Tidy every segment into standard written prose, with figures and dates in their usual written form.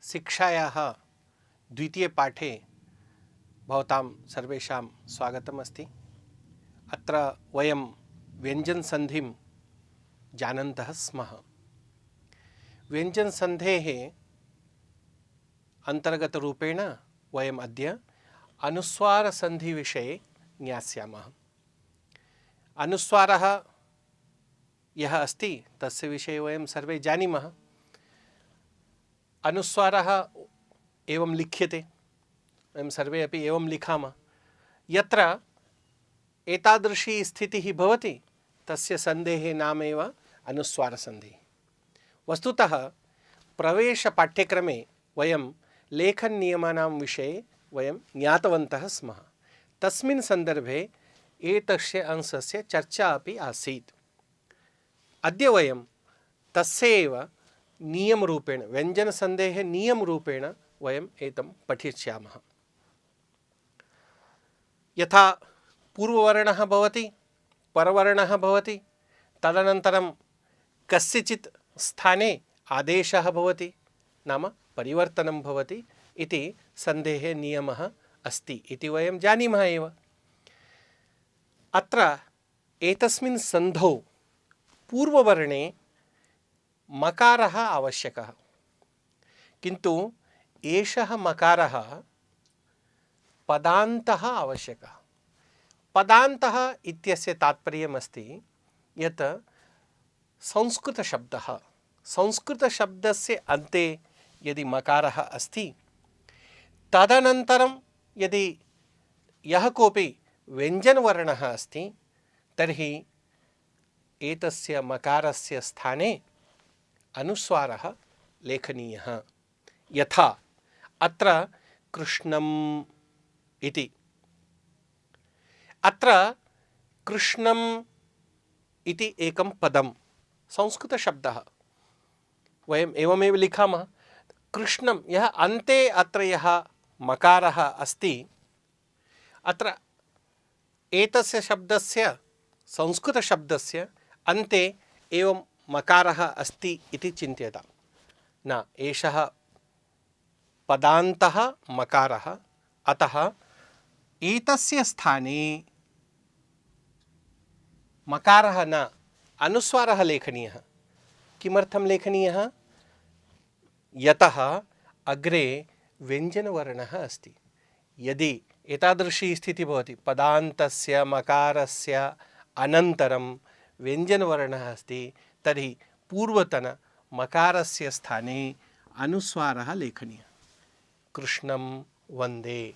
शिक्षायाः द्वितीय पाठे भवतां सर्वेषां स्वागतम् अस्ति। अत्र वयं व्यञ्जनसन्धिं जानन्तः स्मः। व्यञ्जनसन्धेः अन्तर्गतरूपेण वयम् अद्य अनुस्वारसन्धिविषये ज्ञास्यामः। अनुस्वारः यः अस्ति तस्य विषये वयं सर्वे जानीमः। अनुस्वारः एवं लिख्यते, वयं सर्वे अपि एवं लिखामः। यत्र एतादृशी स्थितिः भवति तस्य सन्धेः नाम एव अनुस्वारसन्धिः। वस्तुतः प्रवेशपाठ्यक्रमे वयं लेखननियमानां विषये वयं ज्ञातवन्तः स्मः। तस्मिन् सन्दर्भे एतस्य अंशस्य चर्चा अपि आसीत्। अद्य वयं तस्य एव नियमरूपेण व्यञ्जनसन्धेः नियमरूपेण वयम् एतं पठिष्यामः। यथा पूर्ववर्णः भवति, परवर्णः भवति, तदनन्तरं कस्यचित् स्थाने आदेशः भवति, नाम परिवर्तनं भवति इति सन्धेः नियमः अस्ति इति वयं जानीमः एव। अत्र एतस्मिन् सन्धौ पूर्ववर्णे मकारः आवश्यकः, किन्तु एषः मकारः पदान्तः आवश्यकः। पदान्तः इत्यस्य तात्पर्यमस्ति यत् संस्कृतशब्दस्य अन्ते यदि मकारः अस्ति, तदनन्तरं यदि यः कोऽपि व्यञ्जनवर्णः अस्ति, तर्हि एतस्य मकारस्य स्थाने अनुस्वारः लेखनीयः। यथा अत्र कृष्णम् इति, अत्र कृष्णम् इति एकं पदं, संस्कृतशब्दः, वयम् एवमेव लिखामः। कृष्णं यः अन्ते अत्र यः मकारः अस्ति, अत्र एतस्य शब्दस्य संस्कृतशब्दस्य अन्ते एवं मकारः अस्ति इति चिन्त्यतां। न, एषः पदान्तः मकारः, अतः एतस्य स्थाने मकारः न, अनुस्वारः लेखनीयः। किमर्थं लेखनीयः? यतः अग्रे व्यञ्जनवर्णः अस्ति। यदि एतादृशी स्थितिः भवति, पदान्तस्य मकारस्य अनन्तरं व्यञ्जनवर्णः अस्ति, तर्हि पूर्वतन मकारस्य स्थाने अनुस्वारः लेखनीयः। कृष्णं वन्दे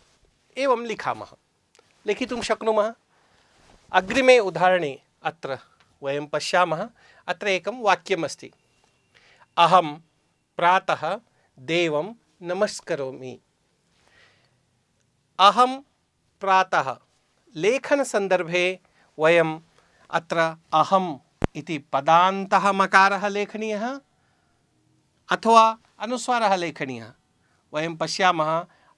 एवं लिखामः, लिखितुं शक्नुमः। अग्रिमे उदाहरणे अत्र वयं पश्यामः। अत्र एकं वाक्यमस्ति, अहं प्रातः देवं नमस्करोमि। अहं प्रातः लेखनसन्दर्भे वयम् अत्र अहम् इति पदान्तः मकारः लेखनीयः अथवा अनुस्वारः लेखनीयः। वयं पश्यामः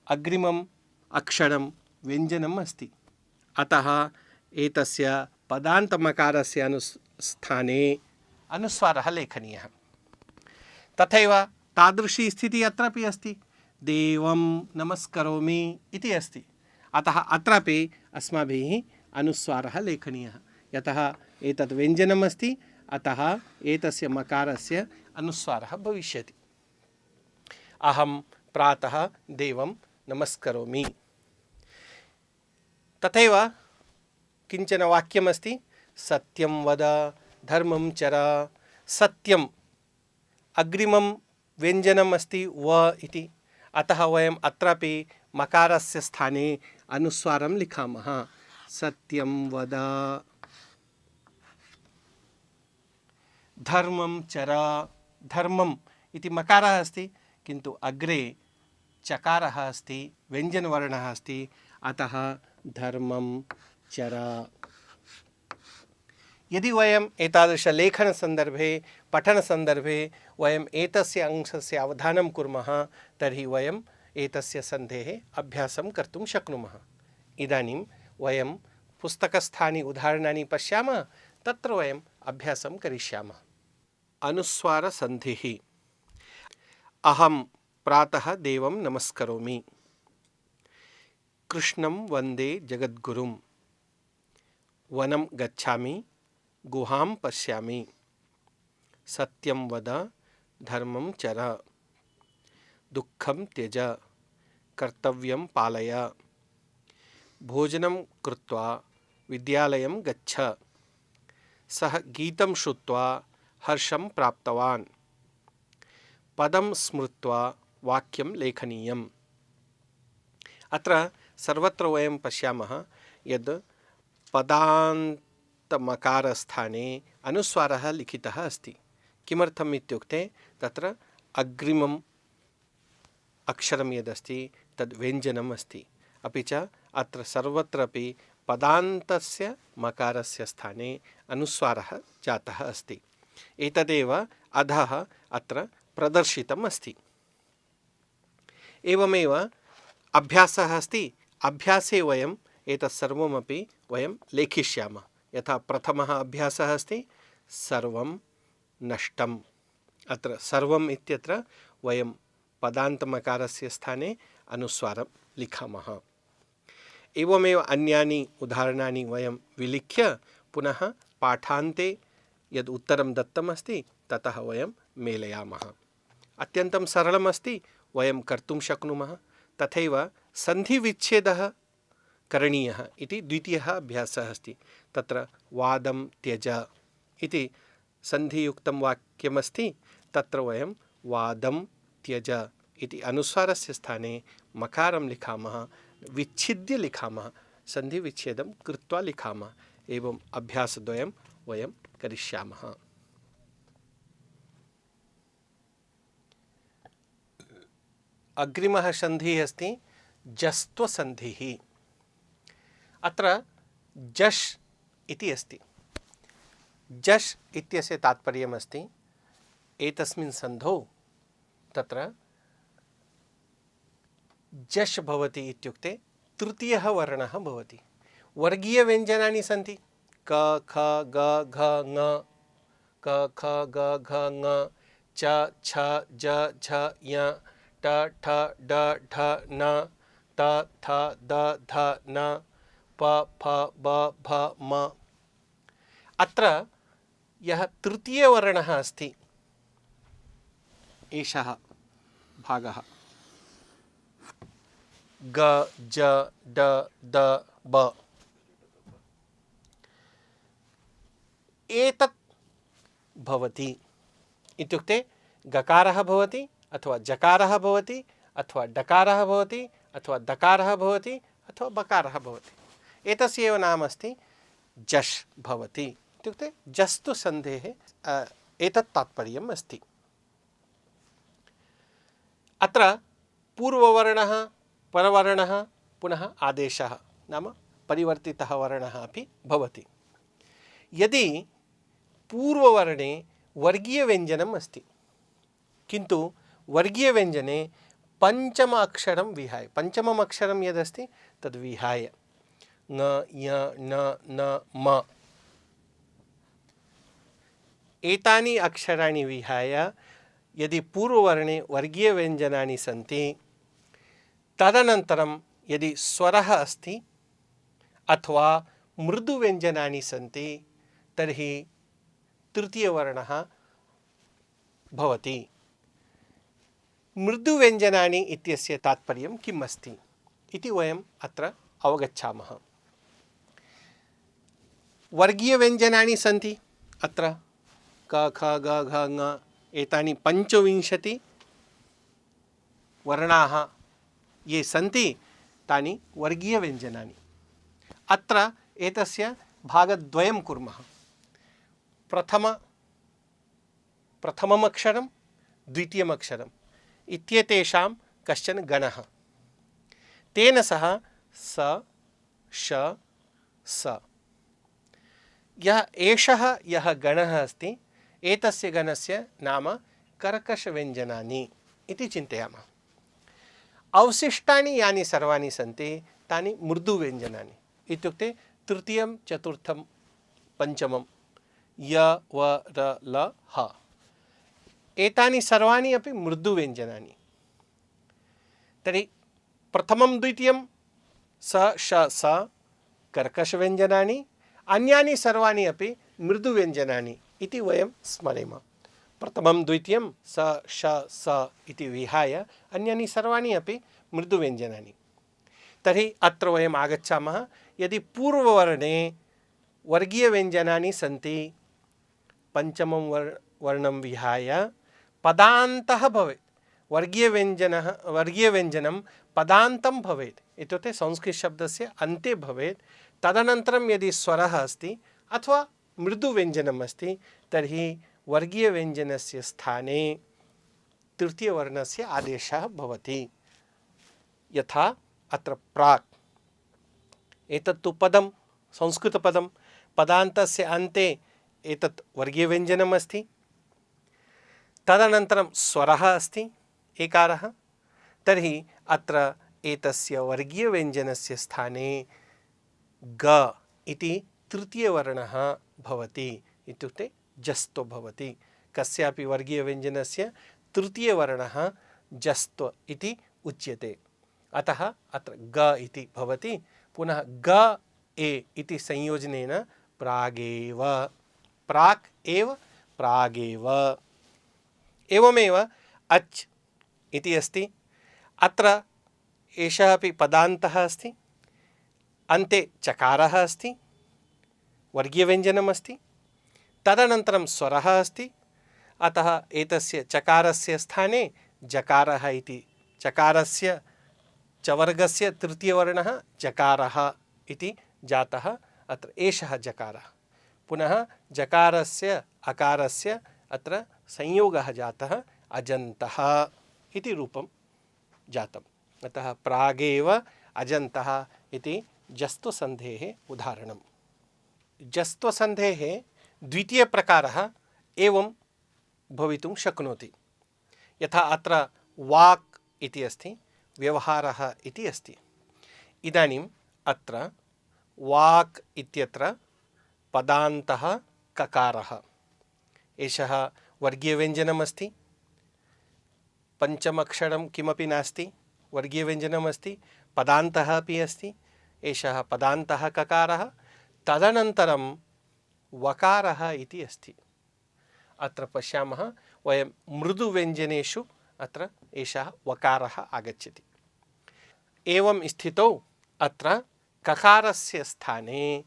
अग्रिमम् अक्षरं व्यञ्जनम् अस्ति, अतः एतस्य पदान्तमकारस्य स्थाने अनुस्वारः लेखनीयः। तथैव तादृशी स्थितिः अत्रापि अस्ति, देवं नमस्करोमि इति अस्ति, अतः अत्रापि अस्माभिः अनुस्वारः लेखनीयः। यतः एतत् व्यञ्जनम् अस्ति, अतः एतस्य मकारस्य अनुस्वारः भविष्यति। अहं प्रातः देवं नमस्करोमि। तथैव किञ्चन वाक्यमस्ति, सत्यं वद धर्मं चर। सत्यम् अग्रिमं व्यञ्जनम् अस्ति व इति, अतः वयम् अत्रापि मकारस्य स्थाने अनुस्वारं लिखामः। सत्यं वद, धर्मं चर। धर्मम् इति मकारः अस्ति, किन्तु अग्रे चकारः अस्ति, व्यञ्जनवर्णः अस्ति, अतः धर्मं चर। यदि वयम् एतादृशलेखनसन्दर्भे पठनसन्दर्भे वयम् एतस्य अंशस्य अवधानं कुर्मः, तर्हि वयम् एतस्य सन्धेः अभ्यासं कर्तुं शक्नुमः। इदानीं वयं पुस्तकस्थानि उदाहरणानि पश्यामः, तत्र वयम् अभ्यासं करिष्यामः। अनुस्वारसन्धिः। अहं प्रातः देवं नमस्करोमि, कृष्णं वन्दे जगद्गुरुं, वनं गच्छामि गुहां पश्यामि, सत्यं वद धर्मं चर, दुःखं त्यज कर्तव्यं पालय, भोजनं कृत्वा विद्यालयं गच्छ, सः गीतं श्रुत्वा हर्षं प्राप्तवान्, पदं स्मृत्वा वाक्यं लेखनीयम्। अत्र सर्वत्र वयं पश्यामः यद् पदान्तमकारस्थाने अनुस्वारः लिखितः अस्ति। किमर्थम् इत्युक्ते तत्र अग्रिमम् अक्षरं यदस्ति तद् व्यञ्जनम् अस्ति। अपि च अत्र सर्वत्रापि पदान्तस्य मकारस्य स्थाने अनुस्वारः जातः अस्ति। एतदेव अधः अत्र प्रदर्शितम् अस्ति। एवमेव अभ्यासः अस्ति। अभ्यासे वयम् एतत् सर्वमपि वयं लेखिष्यामः। यथा प्रथमः अभ्यासः अस्ति सर्वं नष्टम्। अत्र सर्वम् इत्यत्र वयं पदान्तमकारस्य स्थाने अनुस्वारं लिखामः। एवमेव अन्यानि उदाहरणानि वयं विलिख्य पुनः पाठान्ते यद् उत्तरं दत्तमस्ति ततः वयं मेलयामः। अत्यन्तं सरलमस्ति, वयं कर्तुं शक्नुमः। तथैव सन्धिविच्छेदः करणीयः इति द्वितीयः अभ्यासः अस्ति। तत्र वादं त्यज इति सन्धियुक्तं वाक्यमस्ति। तत्र वयं वादं त्यज इति अनुस्वारस्य स्थाने मकारं लिखामः, विच्छिद्य लिखामः, सन्धिविच्छेदं कृत्वा लिखामः। एवम् अभ्यासद्वयं वयं करिष्यामः। अग्रिमः सन्धिः अस्ति जस्त्वसन्धिः। अत्र जश् इति अस्ति। जश् इत्यस्य तात्पर्यमस्ति एतस्मिन् सन्धौ तत्र जश् भवति इत्युक्ते तृतीयः वर्णः भवति। वर्गीयव्यञ्जनानि सन्ति क ख ग घ ङ, क ख ग घ ङ, च छ ज झ ञ, ट ठ ड ढ न, त थ द ध न, प फ ब भ म। अत्र यः तृतीयवर्णः अस्ति एषः भागः ग ज ड द ब, एतत् भवति इत्युक्ते गकारः भवति अथवा जकारः भवति अथवा डकारः भवति अथवा दकारः भवति अथवा बकारः भवति। एतस्य एव नाम अस्ति जश् भवति इत्युक्ते जस्तु सन्धेः एतत् तात्पर्यम् अस्ति। अत्र पूर्ववर्णः परवर्णः पुनः आदेशः नाम परिवर्तितः वर्णः अपि भवति। यदि पूर्ववर्णे वर्गीयव्यञ्जनम् अस्ति किन्तु वर्गीयव्यञ्जने पञ्चम अक्षरं विहाय, पञ्चमम् अक्षरं यदस्ति तद् विहाय ङ ञ न न म, एतानि अक्षराणि विहाय यदि पूर्ववर्णे वर्गीयव्यञ्जनानि सन्ति तदनन्तरं यदि स्वरः अस्ति अथवा मृदुव्यञ्जनानि सन्ति तर्हि तृतीयवर्णः भवति। मृदुव्यञ्जनानि इत्यस्य तात्पर्यं किम् अस्ति इति वयम् अत्र अवगच्छामः। वर्गीयव्यञ्जनानि सन्ति अत्र क ख ग घ ङ, एतानि 25 वर्णाः ये सन्ति तानि वर्गीयव्यञ्जनानि। अत्र एतस्य भागद्वयं कुर्मः। प्रथमम् अक्षरं द्वितीयम् अक्षरम् इत्येतेषां कश्चन गणः, तेन सह स श स। यः गणः अस्ति एतस्य गणस्य नाम कर्कषव्यञ्जनानि इति चिन्तयामः। अवशिष्टानि यानि सर्वाणि सन्ति तानि मृदुव्यञ्जनानि इत्युक्ते तृतीयं चतुर्थं पञ्चमं य व र ल ह, एतानि सर्वाणि अपि मृदुव्यञ्जनानि। तर्हि प्रथमं द्वितीयं स श स कर्कशव्यञ्जनानि, अन्यानि सर्वाणि अपि मृदुव्यञ्जनानि इति वयं स्मरेम। प्रथमं द्वितीयं स श स इति विहाय अन्यानि सर्वाणि अपि मृदुव्यञ्जनानि। तर्हि अत्र वयम् आगच्छामः, यदि पूर्ववर्णे वर्गीयव्यञ्जनानि सन्ति, पञ्चमं वर्णं विहाय पदान्तः भवेत्। वर्गीयव्यञ्जनं पदान्तं भवेत्, इत्युक्ते संस्कृतशब्दस्य अन्ते भवेत्। तदनन्तरं यदि स्वरः अस्ति अथवा मृदुव्यञ्जनम् अस्ति, तर्हि वर्गीयव्यञ्जनस्य स्थाने तृतीयवर्णस्य आदेशः भवति। यथा अत्र प्राक्, एतत्तु पदं, संस्कृतपदं, पदान्तस्य अन्ते एतत् वर्गीयव्यञ्जनम् अस्ति। तदनन्तरं स्वरः अस्ति, एकारः। तर्हि अत्र एतस्य वर्गीयव्यञ्जनस्य स्थाने ग इति तृतीयवर्णः भवति, इत्युक्ते जस्तो भवति। कस्यापि वर्गीयव्यञ्जनस्य तृतीयवर्णः जस्त्व इति उच्यते। अतः अत्र ग इति भवति। पुनः ग ए इति संयोजनेन प्रागेव, प्राक् एव प्रागेव। एवमेव अच् इति अस्ति। अत्र एषः अपि पदान्तः अस्ति, अन्ते चकारः अस्ति, वर्गीयव्यञ्जनम् अस्ति। तदनन्तरं स्वरः अस्ति, अतः एतस्य चकारस्य स्थाने जकारः इति, चकारस्य च वर्गस्य तृतीयवर्णः जकारः इति जातः। अत्र एषः जकारः। पुनः जकारस्य अकारस्य अत्र संयोगः जातः, अजन्तः इति रूपं जातम्। अतः प्रागेव अजन्तः इति जस्त्वसन्धेः उदाहरणम्। जस्त्वसन्धेः द्वितीयप्रकारः एवं भवितुं शक्नोति। यथा अत्र वाक् इति अस्ति, व्यवहारः इति अस्ति। इदानीम् अत्र वाक् इत्यत्र पदान्तः ककारः, एषः वर्गीयव्यञ्जनम् अस्ति। पञ्चमक्षरं किमपि नास्ति, वर्गीयव्यञ्जनम् अस्ति, पदान्तः अपि अस्ति। एषः पदान्तः ककारः। तदनन्तरं वकारः इति अस्ति। अत्र पश्यामः वयं मृदुव्यञ्जनेषु अत्र एषः वकारः आगच्छति। एवं स्थितौ अत्र ककारस्य स्थाने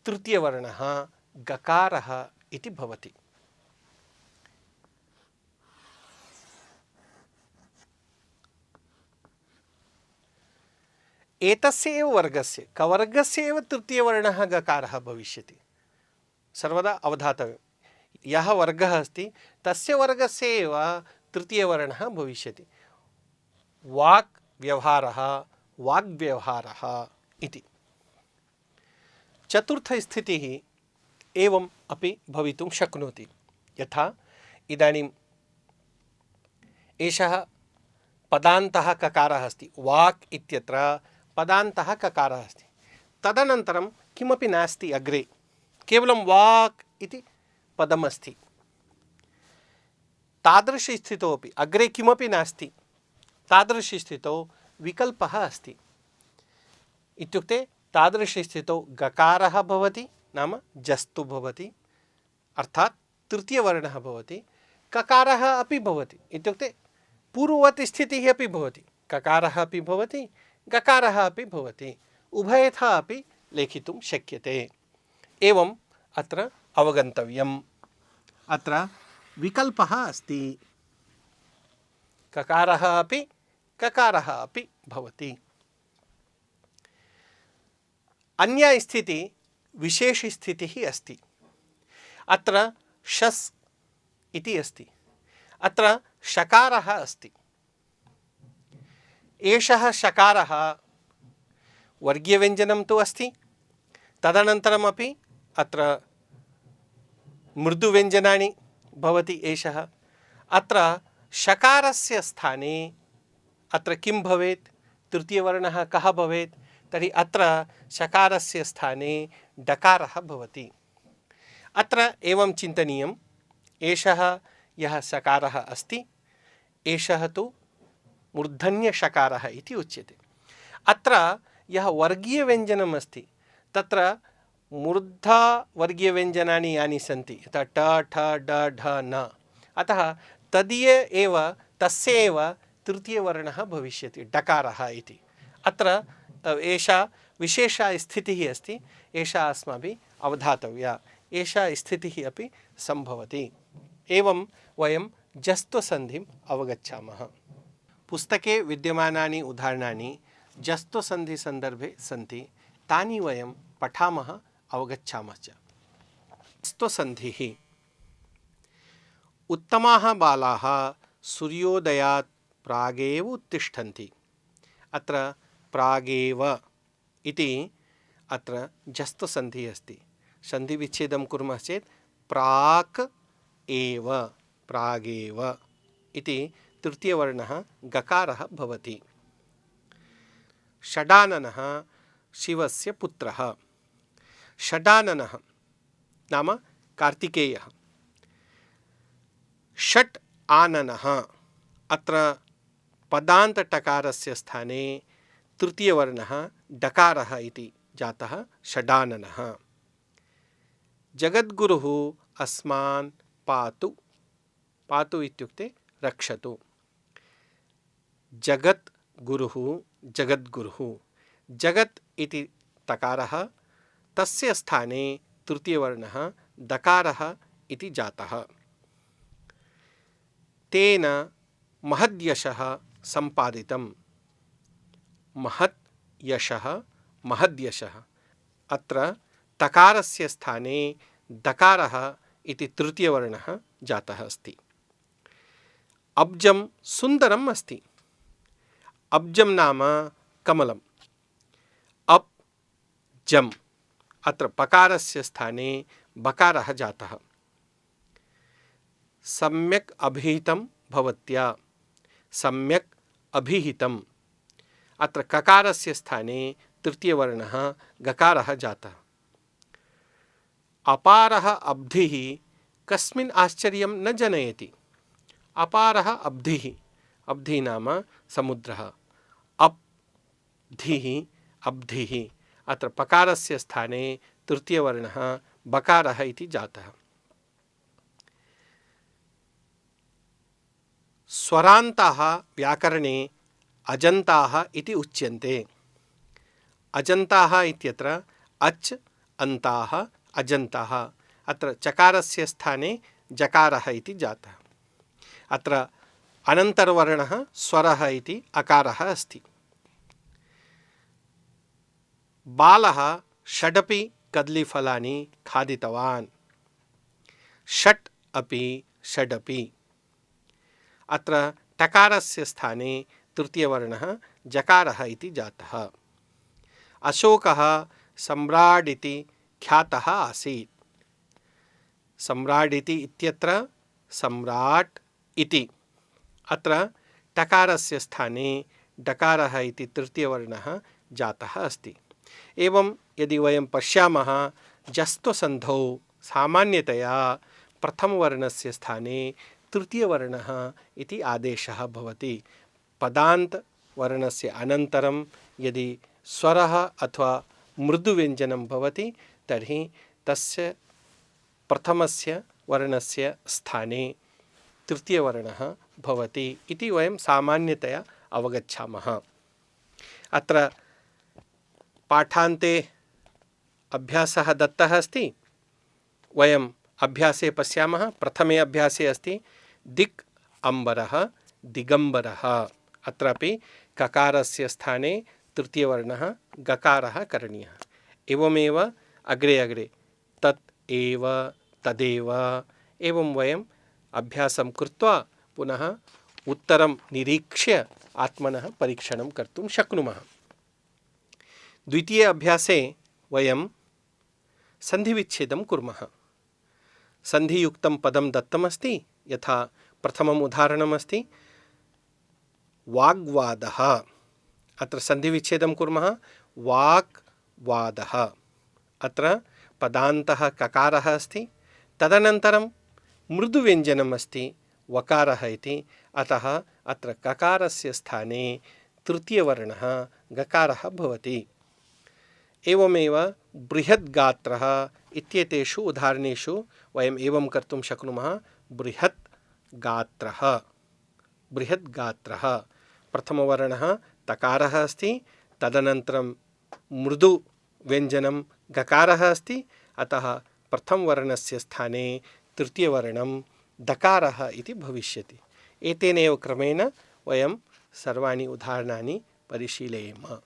तृतीयवर्णः गकारः इति भवति। एतस्य एव वर्गस्य, कवर्गस्य एव तृतीयवर्णः गकारः भविष्यति। सर्वदा अवधातव्यं, यः वर्गः अस्ति तस्य वर्गस्य एव तृतीयवर्णः भविष्यति। वाक् व्यवहारः, वाग्व्यवहारः इति। चतुर्थस्थितिः एवम् अपि भवितुं शक्नोति। यथा इदानीम् एषः पदान्तः ककारः अस्ति। वाक् इत्यत्र पदान्तः ककारः अस्ति। तदनन्तरं किमपि नास्ति अग्रे, केवलं वाक् इति पदमस्ति। तादृशस्थितौ अपि अग्रे किमपि नास्ति, तादृशस्थितौ विकल्पः अस्ति। इत्युक्ते तादृशस्थितौ गकारः भवति, नाम जस्तु भवति, अर्थात् तृतीयवर्णः भवति। ककारः अपि भवति, इत्युक्ते पूर्ववत् स्थितिः अपि भवति। ककारः अपि भवति, गकारः अपि भवति। उभयथा अपि लेखितुं शक्यते। एवम् अत्र अवगन्तव्यम्। अत्र विकल्पः अस्ति, ककारः अपि ककारः अपि भवति। अन्या स्थितिः विशेषस्थितिः अस्ति। अत्र शस् इति अस्ति। अत्र शकारः अस्ति। एषः शकारः वर्गीयव्यञ्जनं तु अस्ति, तदनन्तरमपि अत्र मृदुव्यञ्जनानि भवति एषः। अत्र शकारस्य स्थाने अत्र किं भवेत्, तृतीयवर्णः कः भवेत्? तर्हि अत्र शकारस्य स्थाने डकारः भवति। अत्र एवं चिन्तनीयम्, एषः यः शकारः अस्ति एषः तु मूर्धन्यषकारः इति उच्यते। अत्र यः वर्गीयव्यञ्जनम् अस्ति तत्र मूर्धावर्गीयव्यञ्जनानि यानि सन्ति यथा ट ठ ड ढ न, अतः तदीय एव तस्य एव तृतीयवर्णः भविष्यति डकारः इति। अत्र एषा विशेषा स्थितिः अस्ति, एषा अस्माभिः अवधातव्या, एषा स्थितिः अपि सम्भवति। एवं वयं जस्त्वसन्धिम् अवगच्छामः। पुस्तके विद्यमानानि उदाहरणानि जस्त्वसन्धिसन्दर्भे सन्ति, तानि वयं पठामः, अवगच्छामः च। जस्त्वसन्धिः। उत्तमाः बालाः सूर्योदयात् प्रागेव उत्तिष्ठन्ति। अत्र प्रागेव इति अत्र जस्त्वसन्धिः अस्ति। सन्धिविच्छेदं कुर्मः चेत् प्राक् एव, प्रागेव इति तृतीयवर्णः गकारः भवति। षडाननः शिवस्य पुत्रः। षडाननः नाम कार्तिकेयः। षट् आननः, अत्र पदान्तटकारस्य स्थाने तृतीयवर्णः डकारः इति जातः षडाननः। जगद्गुरुः अस्मान् पातु। पातु इत्युक्ते रक्षतु। जगत् गुरुः, जगद्गुरुः। जगत् इति तकारः, तस्य स्थाने तृतीयवर्णः दकारः इति जातः। तेन महद्यशः सम्पादितं। महत् यशः, महद्यशः। अत्र तकारस्य स्थाने दकारः इति तृतीयवर्णः जातः अस्ति। अब्जं सुन्दरम् अस्ति। अब्जं नाम कमलम्। अप् जम्, अत्र पकारस्य स्थाने बकारः जातः। सम्यक् अभिहितं भवत्या। सम्यक् अभिहितम्, अत्र ककारस्य स्थाने तृतीयवर्णः गकारः जातः। अपारः अब्धिः कस्मिन् आश्चर्यं न जनयति। अपारः अब्धिः, अब्धिः नाम समुद्रः। अब्धिः, अब्धिः, अत्र पकारस्य स्थाने तृतीयवर्णः बकारः इति जातः। स्वरान्ताः व्याकरणे अजन्ताः इति उच्यन्ते। अजन्ताः इत्यत्र अच् अन्ताः अजन्ताः, अत्र चकारस्य स्थाने जकारः इति जातः। अत्र अनन्तरवर्णः स्वरः इति अकारः अस्ति। बालः षडपि कदलीफलानि खादितवान्। षट् अपि षडपि, अत्र टकारस्य स्थाने तृतीयवर्णः जकारः इति जातः। अशोकः सम्राट् इति ख्यातः आसीत्। सम्राट् इति इत्यत्र सम्राट् इति, अत्र टकारस्य स्थाने डकारः इति तृतीयवर्णः जातः अस्ति। एवं यदि वयं पश्यामः, जस्त्वसन्धौ सामान्यतया प्रथमवर्णस्य स्थाने तृतीयवर्णः इति आदेशः भवति। पदान्तवर्णस्य अनन्तरं यदि स्वरः अथवा मृदुव्यञ्जनं भवति तर्हि तस्य प्रथमस्य वर्णस्य स्थाने तृतीयवर्णः भवति इति वयं सामान्यतया अवगच्छामः। अत्र पाठान्ते अभ्यासः दत्तः अस्ति। वयम् अभ्यासे पश्यामः। प्रथमे अभ्यासे अस्ति दिक् अम्बरः दिगम्बरः। अत्रापि ककारस्य स्थाने तृतीयवर्णः गकारः करणीयः। एवमेव अग्रे अग्रे तत् एव तदेव, एवं वयम् अभ्यासं कृत्वा पुनः उत्तरं निरीक्ष्य आत्मनः परीक्षणं कर्तुं शक्नुमः। द्वितीय अभ्यासे वयं सन्धिविच्छेदं कुर्मः। सन्धियुक्तं पदं दत्तमस्ति। यथा प्रथमम् उदाहरणमस्ति वाग्वादः। अत्र सन्धिविच्छेदं कुर्मः। वाग्वादः, अत्र पदान्तः ककारः अस्ति, तदनन्तरं मृदुव्यञ्जनम् अस्ति वकारः इति, अतः अत्र ककारस्य स्थाने तृतीयवर्णः गकारः भवति। एवमेव बृहद्गात्रः इत्येतेषु उदाहरणेषु वयम् एवं कर्तुं शक्नुमः। बृहद्गात्रः, बृहद्गात्रः प्रथमवर्णः तकारः अस्ति, तदनन्तरं मृदुव्यञ्जनं गकारः अस्ति, अतः प्रथमवर्णस्य स्थाने तृतीयवर्णं दकारः इति भविष्यति। एतेनैव क्रमेण वयं सर्वाणि उदाहरणानि परिशीलयेम।